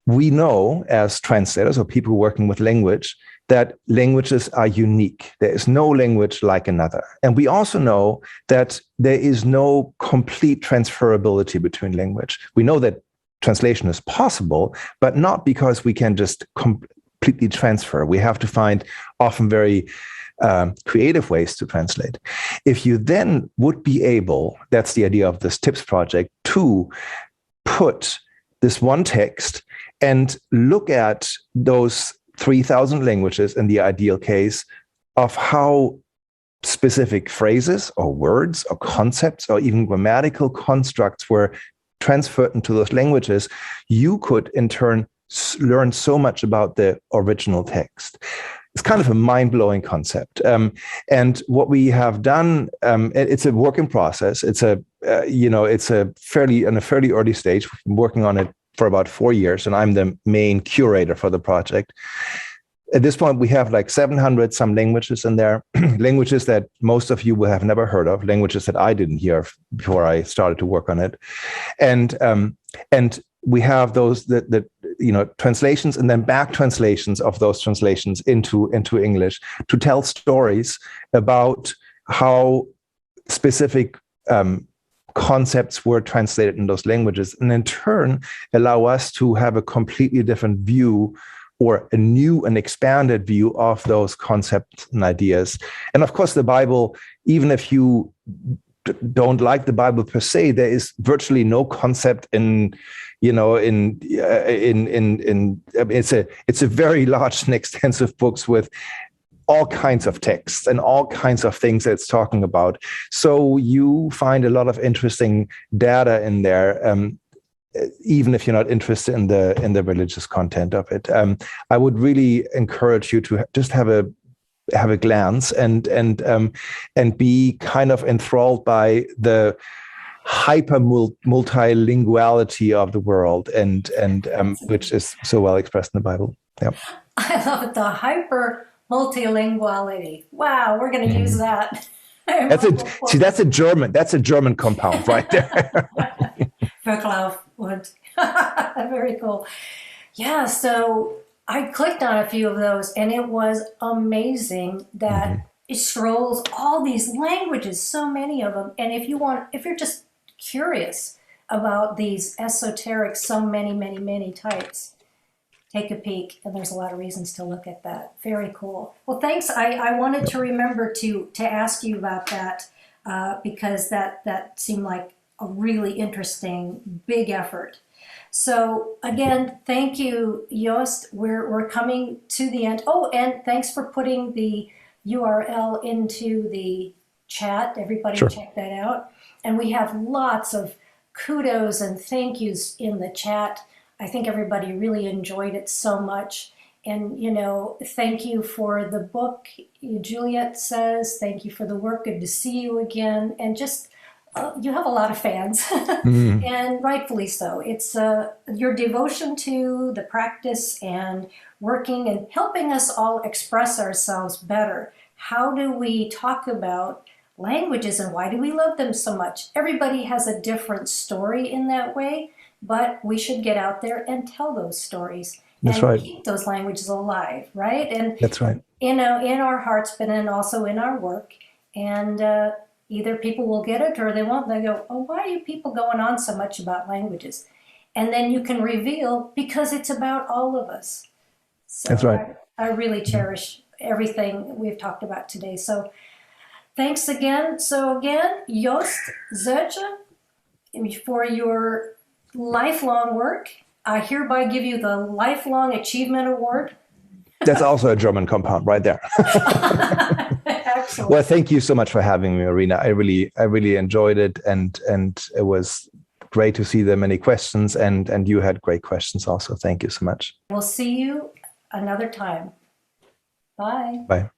we know as translators or people working with language that languages are unique. There is no language like another. And we also know that there is no complete transferability between language. We know that translation is possible, but not because we can just completely transfer. We have to find often very creative ways to translate. If you then would be able, that's the idea of this TIPS project, to put this one text and look at those 3,000 languages in the ideal case of how specific phrases or words or concepts or even grammatical constructs were transferred into those languages, you could in turn learn so much about the original text. It's kind of a mind-blowing concept. And what we have done, it's a work in process. It's a fairly early stage. We've been working on it for about 4 years, and I'm the main curator for the project. At this point, we have like 700 some languages in there, languages that most of you will have never heard of, languages that I didn't hear before I started to work on it. And we have those translations and then back translations of those translations into English to tell stories about how specific concepts were translated in those languages, and in turn allow us to have a completely different view or a new and expanded view of those concepts and ideas. And of course, the Bible, even if you don't like the Bible per se, there is virtually no concept it's a very large and extensive books with all kinds of texts and all kinds of things that it's talking about. So you find a lot of interesting data in there, even if you're not interested in the religious content of it. I would really encourage you to just have a glance and be kind of enthralled by the hypermultilinguality of the world and which is so well expressed in the Bible. Yeah, I love it. The hypermultilinguality. Wow, we're going to use that. That's a German compound right there. Very cool. Yeah, so I clicked on a few of those, and it was amazing that it scrolls all these languages, so many of them. And if you're just curious about these esoteric, so many types, take a peek, and there's a lot of reasons to look at that. Very cool. Well, thanks. I wanted to remember to ask you about that because that seemed like a really interesting, big effort. So again, thank you, Jost. We're coming to the end. Oh, and thanks for putting the URL into the chat. Everybody Sure. Check that out. And we have lots of kudos and thank yous in the chat. I think everybody really enjoyed it so much. And, you know, thank you for the book, Juliet says. Thank you for the work. Good to see you again. And just, you have a lot of fans, and rightfully so. It's your devotion to the practice and working and helping us all express ourselves better. How do we talk about languages and why do we love them so much? Everybody has a different story in that way, but we should get out there and tell those stories. That's and right. Keep those languages alive, right? And That's right. You know, in our hearts, but then also in our work. And either people will get it or they won't. They go, oh, why are you people going on so much about languages? And then you can reveal, because it's about all of us. So That's right. I really cherish everything we've talked about today. So thanks again. So again, Jost Zetzsche, for your lifelong work. I hereby give you the Lifelong Achievement Award. That's also a German compound right there. Excellent. Well, thank you so much for having me, Irina. I really enjoyed it, and it was great to see the many questions, and you had great questions also. Thank you so much. We'll see you another time. Bye. Bye.